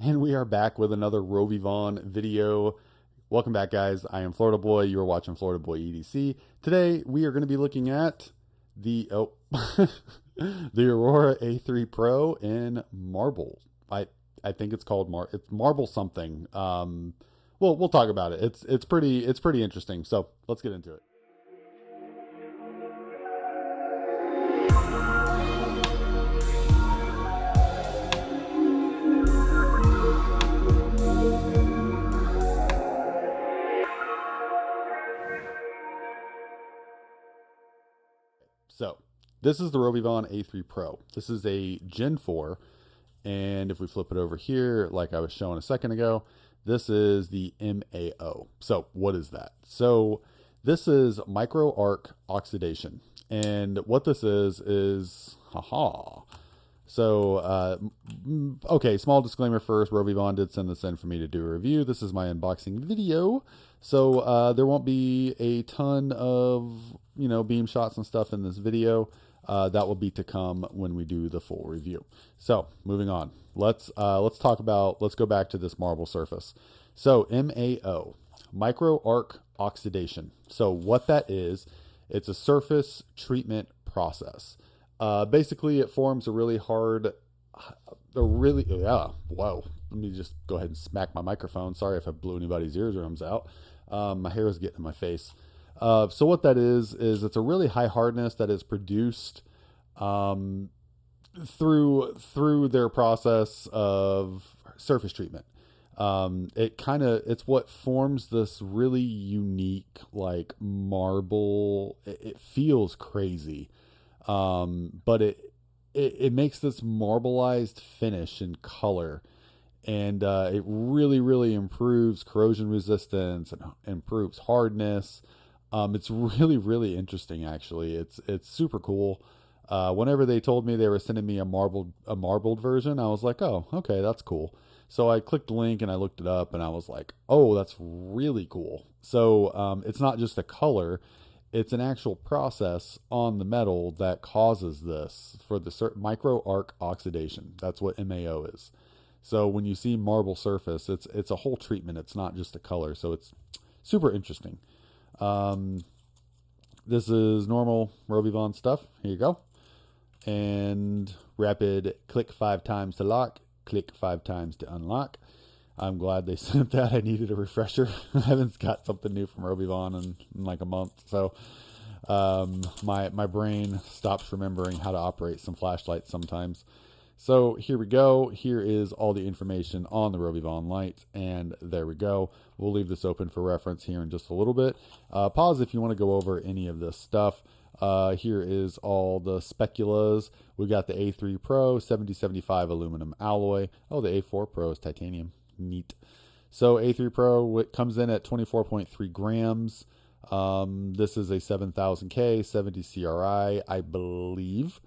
And we are back with another Rovyvon video. Welcome back, guys. I am Florida Boy. You are watching Florida Boy EDC. Today, we are going to be looking at the the Aurora A3 Pro in marble. I think it's called it's marble something. We'll talk about it. It's pretty interesting. So let's get into it. So this is the Rovyvon A3 Pro. This is a Gen 4. And if we flip it over here, like I was showing a second ago, this is the MAO. So what is that? So this is micro arc oxidation. And what this is, haha. So, okay, small disclaimer first. Rovyvon did send this in for me to do a review. This is my unboxing video. So there won't be a ton of, beam shots and stuff in this video. That will be to come when we do the full review. So moving on, let's go back to this marble surface. So MAO, micro arc oxidation. So what that is, it's a surface treatment process. Basically it forms a really hard, whoa. Let me just go ahead and smack my microphone. Sorry if I blew anybody's eardrums out. My hair is getting in my face. So what that is it's a really high hardness that is produced through their process of surface treatment. It's what forms this really unique like marble. It feels crazy, but it makes this marbleized finish and color. And it really improves corrosion resistance and improves hardness. It's really interesting, actually. It's super cool. Whenever they told me they were sending me a marbled version, I was like, oh, okay, that's cool. So I clicked the link and I looked it up and I was like, oh, that's really cool. So it's not just a color, it's an actual process on the metal that causes this for the micro arc oxidation. That's what MAO is. So when you see marble surface, it's a whole treatment. It's not just a color. So it's super interesting. This is normal Rovyvon stuff. Here you go. And rapid click 5 times to lock, click 5 times to unlock. I'm glad they sent that. I needed a refresher. I haven't got something new from Rovyvon in like a month. So my brain stops remembering how to operate some flashlights sometimes. So here we go. Here is all the information on the Rovyvon light, and there we go. We'll leave this open for reference here in just a little bit. Pause if you want to go over any of this stuff. Here is all the speculas. We got the A3 Pro 7075 aluminum alloy. Oh, the A4 Pro is titanium. Neat. So A3 Pro, it comes in at 24.3 grams. This is a 7000K 70 CRI, I believe.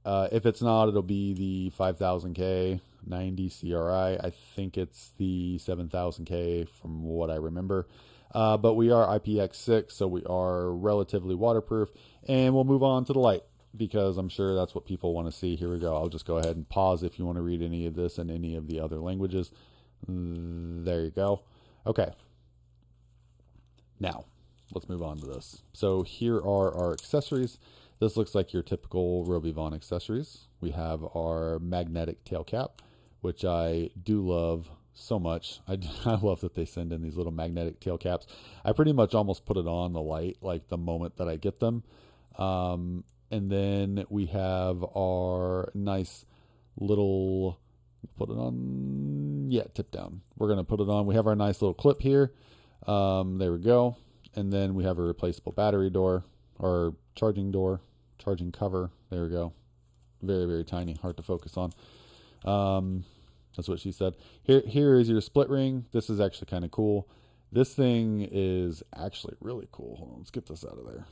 If it's not, it'll be the 5000K 90 CRI. I think it's the 7000K from what I remember. But we are IPX6, so we are relatively waterproof. And we'll move on to the light because I'm sure that's what people want to see. Here we go. I'll just go ahead and pause if you want to read any of this in any of the other languages. There you go. Okay. Now, let's move on to this. So here are our accessories. This looks like your typical Rovyvon accessories. We have our magnetic tail cap, which I do love so much. I love that they send in these little magnetic tail caps. I pretty much almost put it on the light like the moment that I get them. And then we have our nice little, put it on, yeah, tip down. We're going to put it on. We have our nice little clip here. There we go. And then we have a replaceable battery door or charging cover. There we go. Very tiny, hard to focus on. That's what she said. Here is your split ring. This is actually kind of cool. This thing is actually really cool. Hold on, let's get this out of there.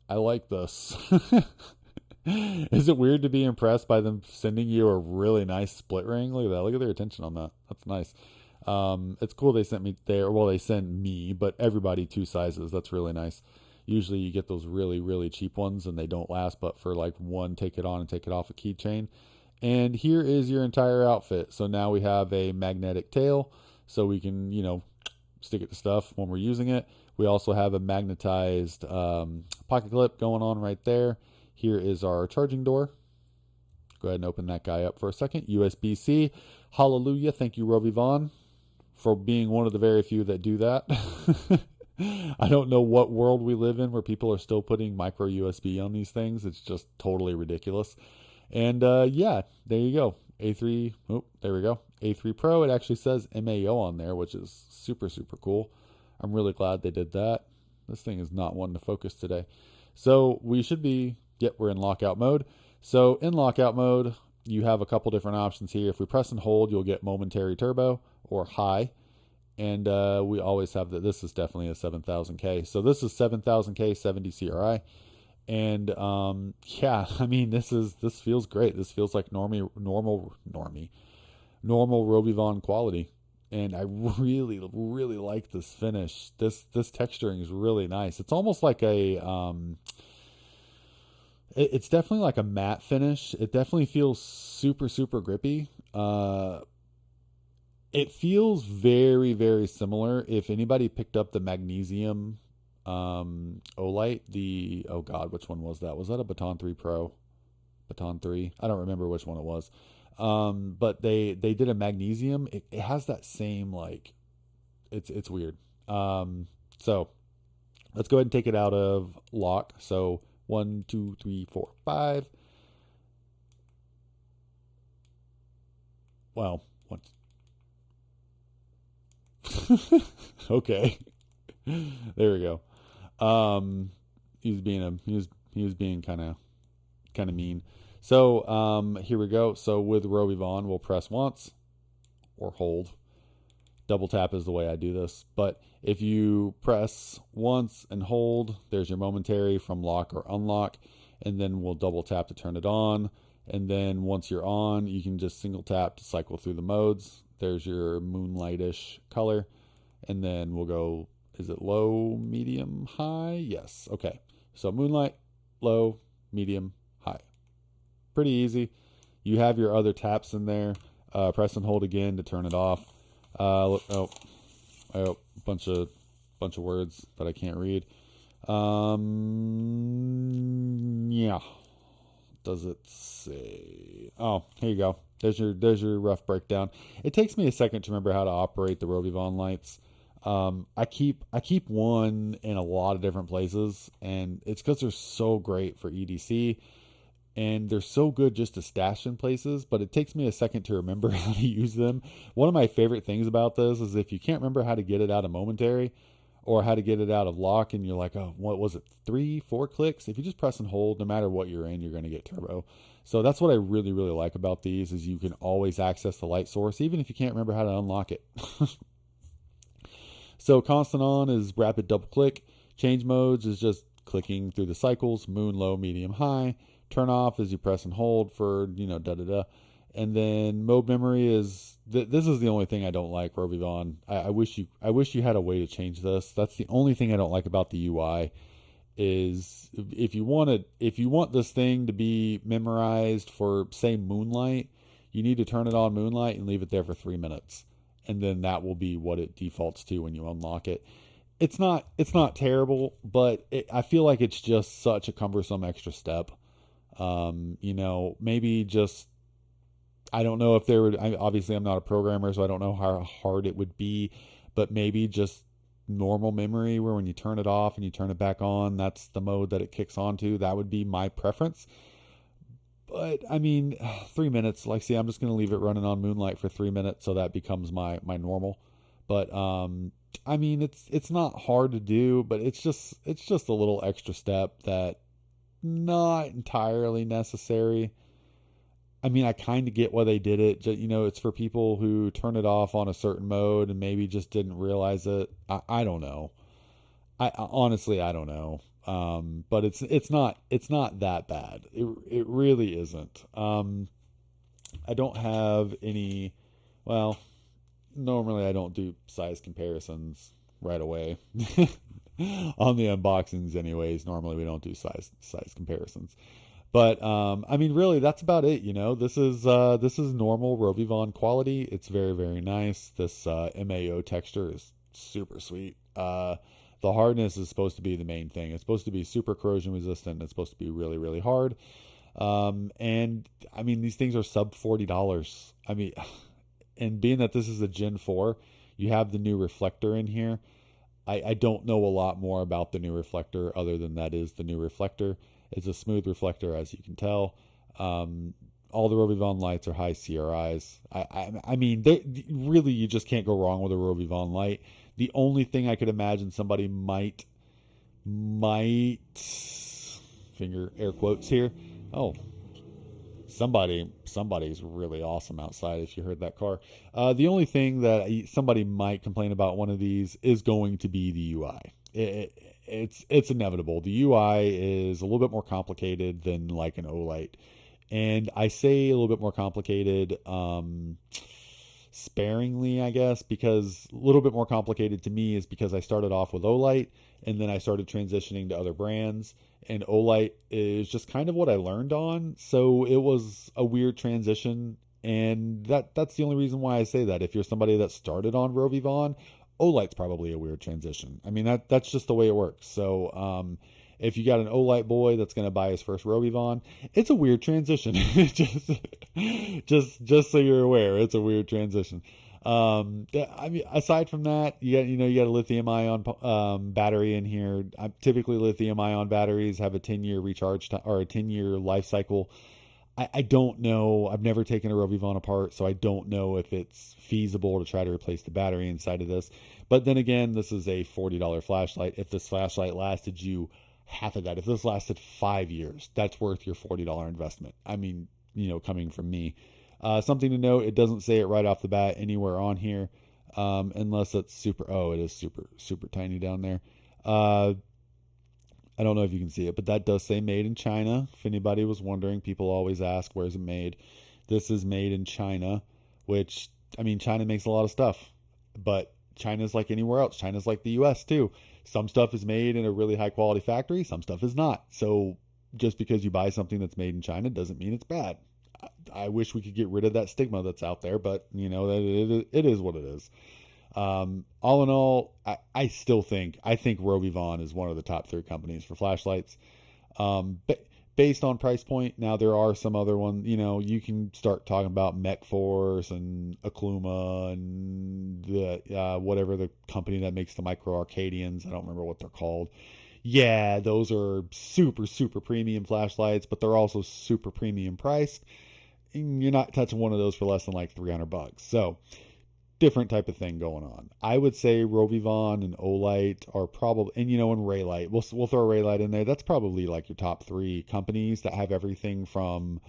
I like this. Is it weird to be impressed by them sending you a really nice split ring? Look at that. Look at their attention on that. That's nice. It's cool they sent me there. Well, they sent me, but everybody 2 sizes. That's really nice. Usually you get those really cheap ones and they don't last, but for like one take it on and take it off a keychain. And here is your entire outfit. So now we have a magnetic tail, so we can, you know, stick it to stuff when we're using it. We also have a magnetized pocket clip going on right there. Here is our charging door. Go ahead and open that guy up for a second. USB-C. Hallelujah. Thank you, Rovyvon, for being one of the very few that do that. I don't know what world we live in where people are still putting micro USB on these things. It's just totally ridiculous. And yeah, there you go. A3, oh, there we go. A3 Pro. It actually says MAO on there, which is super, super cool. I'm really glad they did that. This thing is not one to focus today. So we should be, yep, we're in lockout mode. So in lockout mode, you have a couple different options here. If we press and hold, you'll get momentary turbo or high. And we always have that. This is definitely a 7000K. So this is 7000K 70 CRI. And yeah, I mean, this feels great. This feels like normal Rovyvon quality. And I really, really like this finish. This texturing is really nice. It's almost like a it's definitely like a matte finish. It definitely feels super, super grippy. It feels very, very similar. If anybody picked up the magnesium Olight, oh god, which one was that? Was that a Baton 3 Pro? Baton 3? I don't remember which one it was. But they did a magnesium. It has that same, like, it's weird. So let's go ahead and take it out of lock. So 1, 2, 3, 4, 5. Well, what? Okay. There we go. He was being kind of mean. So here we go. So with Rovyvon, we'll press once or hold. Double tap is the way I do this. But if you press once and hold, there's your momentary from lock or unlock. And then we'll double tap to turn it on. And then once you're on, you can just single tap to cycle through the modes. There's your moonlightish color. And then we'll go, is it low, medium, high? Yes. Okay. So moonlight, low, medium, high. Pretty easy. You have your other taps in there. Press and hold again to turn it off. Bunch of words that I can't read. Yeah. Does it say? Oh, here you go. There's your rough breakdown. It takes me a second to remember how to operate the Rovyvon lights. I keep one in a lot of different places, and it's because they're so great for EDC. And they're so good just to stash in places, but it takes me a second to remember how to use them. One of my favorite things about this is if you can't remember how to get it out of momentary or how to get it out of lock and you're like, oh, what was it, 3, 4 clicks? If you just press and hold, no matter what you're in, you're going to get turbo. So that's what I really, really like about these is you can always access the light source, even if you can't remember how to unlock it. So constant on is rapid double click. Change modes is just clicking through the cycles, moon, low, medium, high. Turn off as you press and hold for, and then mode memory is this is the only thing I don't like, Rovyvon. I wish you had a way to change this. That's the only thing I don't like about the UI is if you want this thing to be memorized for, say, moonlight, you need to turn it on moonlight and leave it there for 3 minutes, and then that will be what it defaults to when you unlock it. It's not terrible, but I feel like it's just such a cumbersome extra step. Maybe just, I don't know if there would, obviously I'm not a programmer, so I don't know how hard it would be, but maybe just normal memory where when you turn it off and you turn it back on, that's the mode that it kicks onto. That would be my preference. But I mean, 3 minutes, like, see, I'm just going to leave it running on moonlight for 3 minutes. So that becomes my normal. But, I mean, it's not hard to do, but it's just a little extra step that not entirely necessary. I mean, I kind of get why they did it. It's for people who turn it off on a certain mode and maybe just didn't realize it. I don't know. I honestly, I don't know. But it's not that bad. It really isn't. I don't have any, well, normally I don't do size comparisons right away. On the unboxings anyways, normally we don't do size comparisons. But I mean, really, that's about it. You know, this is normal Rovyvon quality. It's very, very nice. This MAO texture is super sweet. The hardness is supposed to be the main thing. It's supposed to be super corrosion resistant. It's supposed to be really, really hard. And I mean, these things are sub $40. I mean, and being that this is a Gen 4, you have the new reflector in here. I don't know a lot more about the new reflector other than that is the new reflector. It's a smooth reflector, as you can tell. All the Rovyvon lights are high CRIs. I mean, really, you just can't go wrong with a Rovyvon light. The only thing I could imagine somebody might finger air quotes here. Oh, somebody's really awesome outside. If you heard that car, the only thing that somebody might complain about one of these is going to be the UI. It's inevitable. The UI is a little bit more complicated than like an Olight, and I say a little bit more complicated sparingly, I guess, because a little bit more complicated to me is because I started off with Olight and then I started transitioning to other brands, and Olight is just kind of what I learned on, so it was a weird transition. And that's the only reason why I say that. If you're somebody that started on Rovyvon, Olight's probably a weird transition. I mean, that's just the way it works. So if you got an Olight boy that's going to buy his first Rovyvon, it's a weird transition. just so you're aware, it's a weird transition. I mean, aside from that, you got a lithium ion battery in here. Typically, lithium ion batteries have a 10-year recharge time or a 10-year life cycle. I don't know. I've never taken a Rovyvon apart, so I don't know if it's feasible to try to replace the battery inside of this. But then again, this is a $40 flashlight. If this flashlight lasted you half of that, if this lasted 5 years, that's worth your $40 investment. I mean, coming from me. Something to note, it doesn't say it right off the bat anywhere on here, unless it's super, oh, it is super, super tiny down there. I don't know if you can see it, but that does say made in China. If anybody was wondering, people always ask, where's it made? This is made in China, which, I mean, China makes a lot of stuff, but China's like anywhere else. China's like the US too. Some stuff is made in a really high quality factory, some stuff is not. So just because you buy something that's made in China doesn't mean it's bad. I wish we could get rid of that stigma that's out there, but it is what it is. All in all, I still think Rovyvon is one of the top 3 companies for flashlights. Based on price point, now there are some other ones. You can start talking about MechForce and Okluma and the whatever the company that makes the micro Arcadians. I don't remember what they're called. Yeah, those are super, super premium flashlights, but they're also super premium priced. You're not touching one of those for less than like $300. So different type of thing going on. I would say Rovyvon and Olight are probably, and Raylight. We'll throw Raylight in there. That's probably like your top 3 companies that have everything from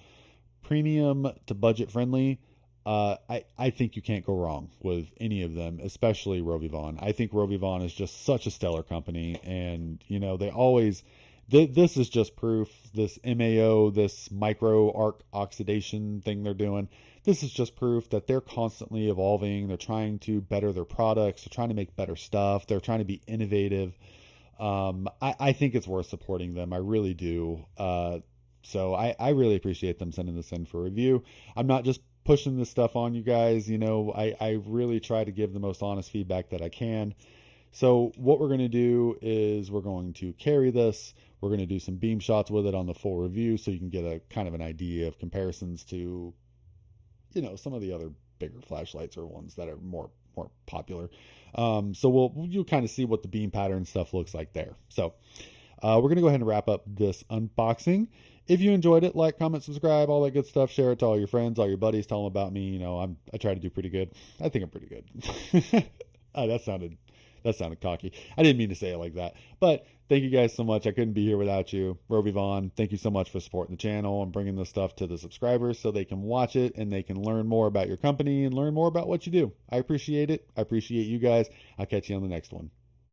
premium to budget friendly. I think you can't go wrong with any of them, especially Rovyvon. I think Rovyvon is just such a stellar company, and they always. This is just proof. This MAO, this micro arc oxidation thing they're doing, this is just proof that they're constantly evolving. They're trying to better their products. They're trying to make better stuff. They're trying to be innovative. I think it's worth supporting them. I really do. So I really appreciate them sending this in for review. I'm not just pushing this stuff on you guys. I really try to give the most honest feedback that I can. So what we're going to do is we're going to carry this. We're going to do some beam shots with it on the full review so you can get a kind of an idea of comparisons to, some of the other bigger flashlights or ones that are more popular. So you'll kind of see what the beam pattern stuff looks like there. So we're going to go ahead and wrap up this unboxing. If you enjoyed it, like, comment, subscribe, all that good stuff. Share it to all your friends, all your buddies. Tell them about me. I try to do pretty good. I think I'm pretty good. That sounded cocky. I didn't mean to say it like that. But thank you guys so much. I couldn't be here without you. Rovyvon, thank you so much for supporting the channel and bringing this stuff to the subscribers so they can watch it and they can learn more about your company and learn more about what you do. I appreciate it. I appreciate you guys. I'll catch you on the next one.